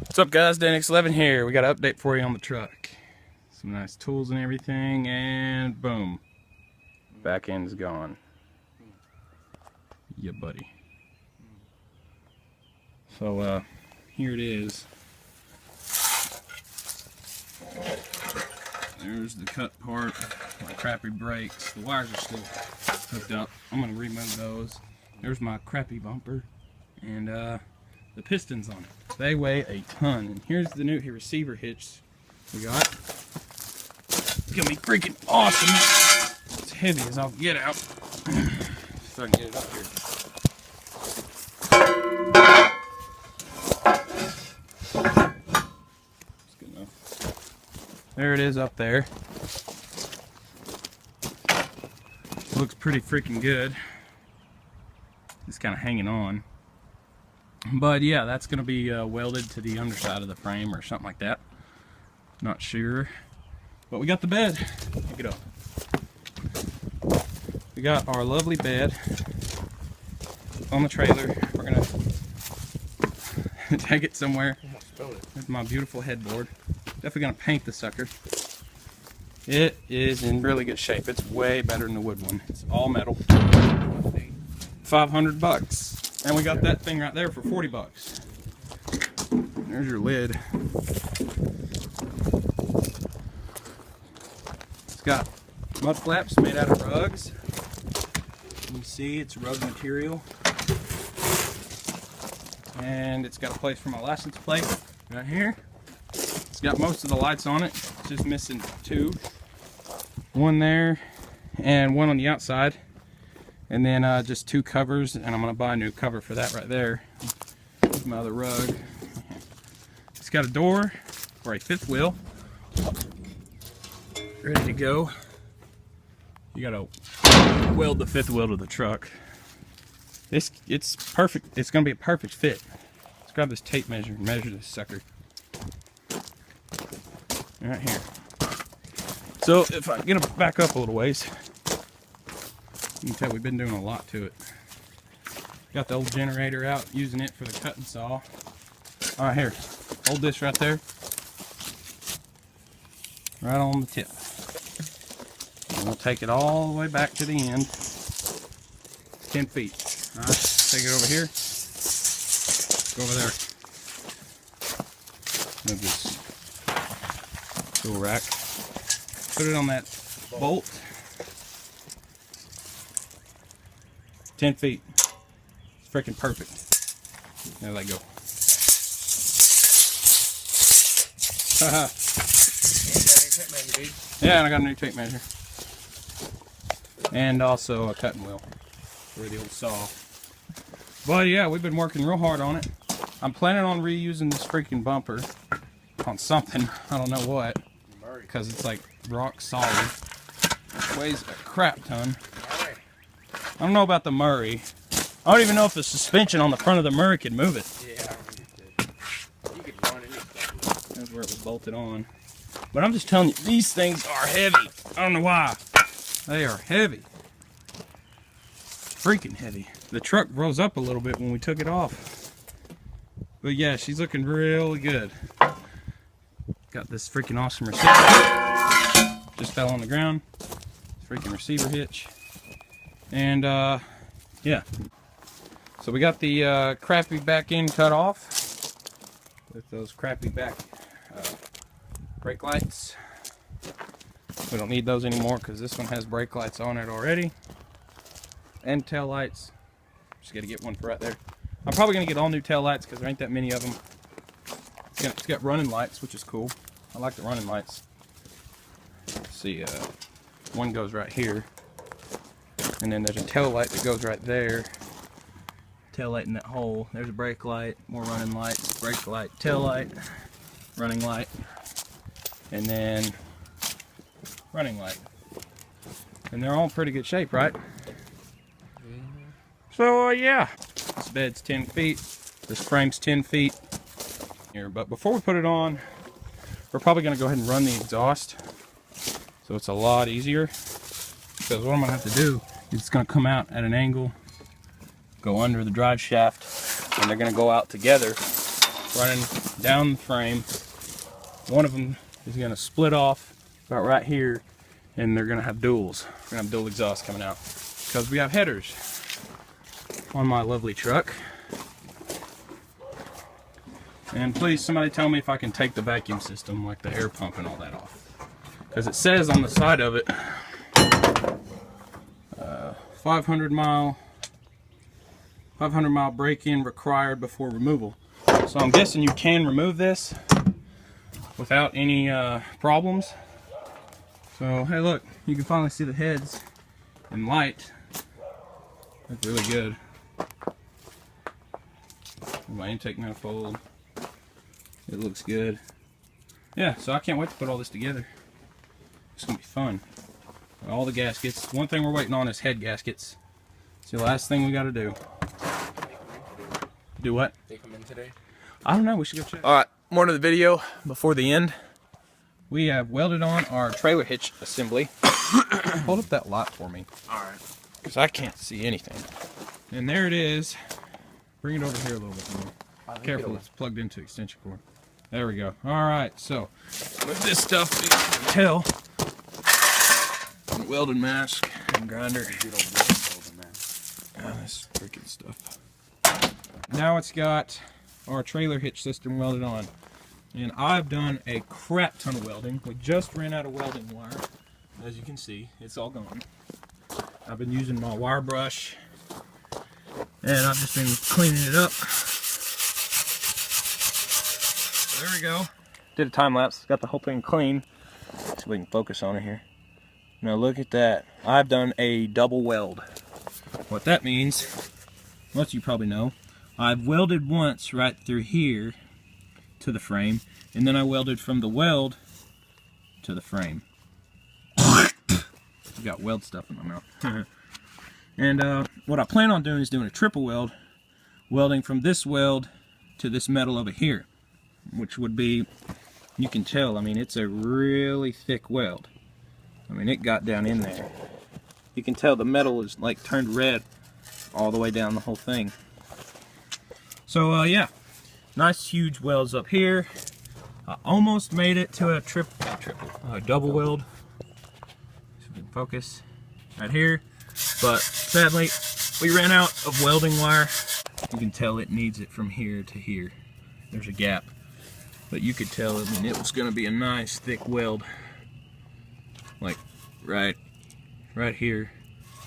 What's up guys, DanX11 here. We got an update for you on the truck. Some nice tools and everything, and boom. Back end's gone. Yeah buddy. So here it is. There's the cut part, my crappy brakes. The wires are still hooked up. I'm gonna remove those. There's my crappy bumper and the pistons on it. They weigh a ton. And here's the new receiver hitch we got. It's gonna be freaking awesome. It's heavy as I'll get out. If I can get it up here. That's good enough. There it is up there. Looks pretty freaking good. It's kind of hanging on. But yeah, that's going to be welded to the underside of the frame or something like that. Not sure. But we got the bed. Pick it up. We got our lovely bed on the trailer. We're going to take it somewhere. With my beautiful headboard. Definitely going to paint the sucker. It is in really good shape. It's way better than the wood one. It's all metal. $500. And we got that thing right there for 40 bucks. There's your lid. It's got mud flaps made out of rugs. You can see it's rug material. And it's got a place for my license plate right here. It's got most of the lights on it. It's just missing two. One there and one on the outside. And then just two covers, and I'm going to buy a new cover for that right there. Here's my other rug. It's got a door for a fifth wheel. Ready to go. You got to weld the fifth wheel to the truck. It's perfect. It's going to be a perfect fit. Let's grab this tape measure and measure this sucker. Right here. So if I get it back up a little ways, you can tell we've been doing a lot to it. Got the old generator out, using it for the cutting saw. Alright, here. Hold this right there. Right on the tip. And we'll take it all the way back to the end. 10 feet. Alright, take it over here. Go over there. Move this tool rack. Put it on that bolt. 10 feet. It's freaking perfect. There they go. Yeah, and I got a new tape measure. And also a cutting wheel for the old saw. But yeah, we've been working real hard on it. I'm planning on reusing this freaking bumper on something. I don't know what. Because it's like rock solid. It weighs a crap ton. I don't know about the Murray. I don't even know if the suspension on the front of the Murray can move it. Yeah, you could run it. That's where it was bolted on. But I'm just telling you, these things are heavy. I don't know why. They are heavy. Freaking heavy. The truck rose up a little bit when we took it off. But yeah, she's looking really good. Got this freaking awesome receiver. Just fell on the ground. Freaking receiver hitch. And yeah, so we got the crappy back end cut off with those crappy back brake lights. We don't need those anymore because this one has brake lights on it already, and tail lights. Just got to get one for right there. I'm probably gonna get all new tail lights because there ain't that many of them. It's got running lights, which is cool. I like the running lights. Let's see, one goes right here. And then there's a tail light that goes right there. Tail light in that hole. There's a brake light, more running lights, brake light, tail light, running light, and then running light. And they're all in pretty good shape, right? So yeah, this bed's 10 feet. This frame's 10 feet. Here, but before we put it on, we're probably gonna go ahead and run the exhaust. So it's a lot easier. Because what I'm gonna have to do, it's going to come out at an angle, go under the drive shaft, and they're going to go out together running down the frame. One of them is going to split off about right here, and they're going to have duals. We're going to have dual exhaust coming out because we have headers on my lovely truck. And please, somebody tell me if I can take the vacuum system, like the air pump and all that off, because it says on the side of it 500 mile break-in required before removal. So I'm guessing you can remove this without any problems. So hey, look, you can finally see the heads in light. That's really good. My intake manifold, it looks good. Yeah, so I can't wait to put all this together. It's gonna be fun. All the gaskets. One thing we're waiting on is head gaskets. It's the last thing we got to do. Do what? They come in today? I don't know. We should go check. All right, more to the video before the end. We have welded on our trailer hitch assembly. Hold up that light for me. All right. Because I can't see anything. And there it is. Bring it over here a little bit more. Careful, it's plugged into extension cord. There we go. All right, so with this stuff, you can tell. Welding mask and grinder. This freaking stuff. Now it's got our trailer hitch system welded on. And I've done a crap ton of welding. We just ran out of welding wire. As you can see, it's all gone. I've been using my wire brush, and I've just been cleaning it up. There we go. Did a time lapse, got the whole thing clean. See if we can focus on it here. Now look at that. I've done a double weld. What that means, most of you probably know, I've welded once right through here to the frame, and then I welded from the weld to the frame. I've got weld stuff in my mouth. And what I plan on doing is doing a triple weld, welding from this weld to this metal over here, which would be, you can tell, I mean, it's a really thick weld. I mean, it got down in there. You can tell the metal is like turned red all the way down the whole thing. So yeah, nice huge welds up here. I almost made it to a double weld. So we can focus right here, but sadly we ran out of welding wire. You can tell it needs it from here to here. There's a gap, but you could tell, I mean, it was going to be a nice thick weld, like right here,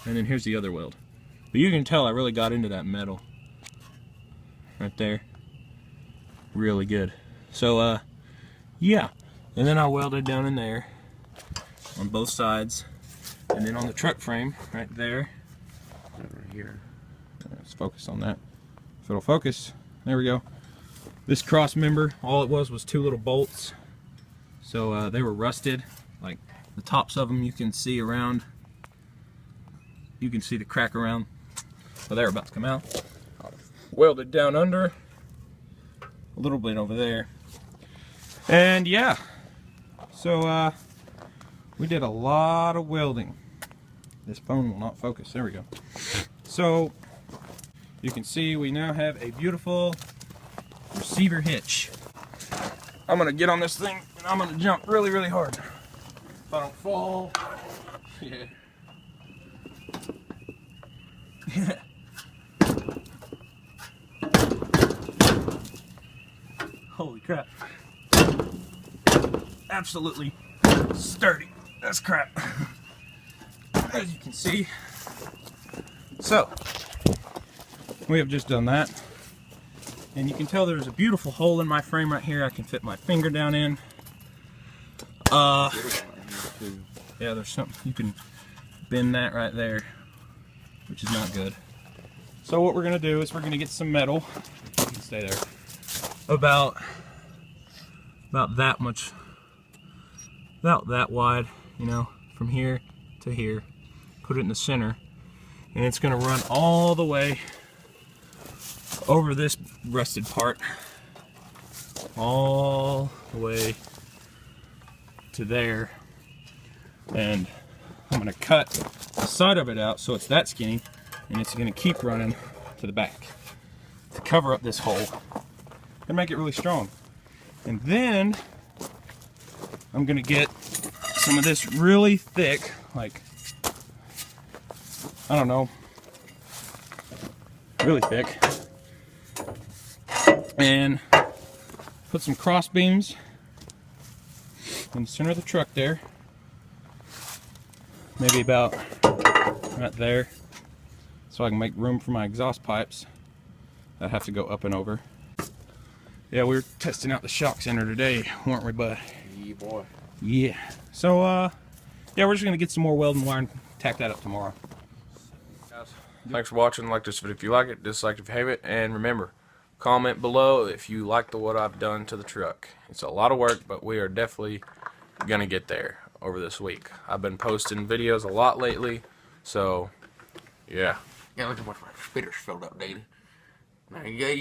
and then here's the other weld. But you can tell I really got into that metal right there, really good. So yeah, and then I welded down in there on both sides, and then on the truck frame right there, right here. Let's focus on that. If it'll focus, there we go. This cross member, all it was 2 little bolts. So they were rusted. Like the tops of them, you can see around. You can see the crack around. So they're about to come out. Welded down under, a little bit over there. And yeah, so we did a lot of welding. This phone will not focus. There we go. So you can see we now have a beautiful receiver hitch. I'm gonna get on this thing and I'm gonna jump really, really hard. If I don't fall, yeah. Holy crap. Absolutely sturdy. That's crap. As you can see. So, we have just done that. And you can tell there's a beautiful hole in my frame right here I can fit my finger down in. Yeah, there's something, you can bend that right there, which is not good. So what we're gonna do is we're gonna get some metal, you can stay there, about that much, about that wide, you know, from here to here, put it in the center, and it's gonna run all the way over this rusted part, all the way to there, and I'm gonna cut the side of it out so it's that skinny, and it's gonna keep running to the back to cover up this hole. and make it really strong. And then I'm gonna get some of this really thick, like, I don't know, really thick, and put some cross beams in the center of the truck there, maybe about right there, so I can make room for my exhaust pipes that have to go up and over. Yeah, we were testing out the shock center today, weren't we, bud? Yeah, boy. Yeah. So, yeah, we're just gonna get some more welding wire and tack that up tomorrow. Guys, thanks for watching. Like this video if you like it, dislike if you hate it, and remember, comment below if you like what I've done to the truck. It's a lot of work, but we are definitely gonna get there over this week. I've been posting videos a lot lately, so yeah. Yeah, look at what my spitter's filled up, dude. There you go.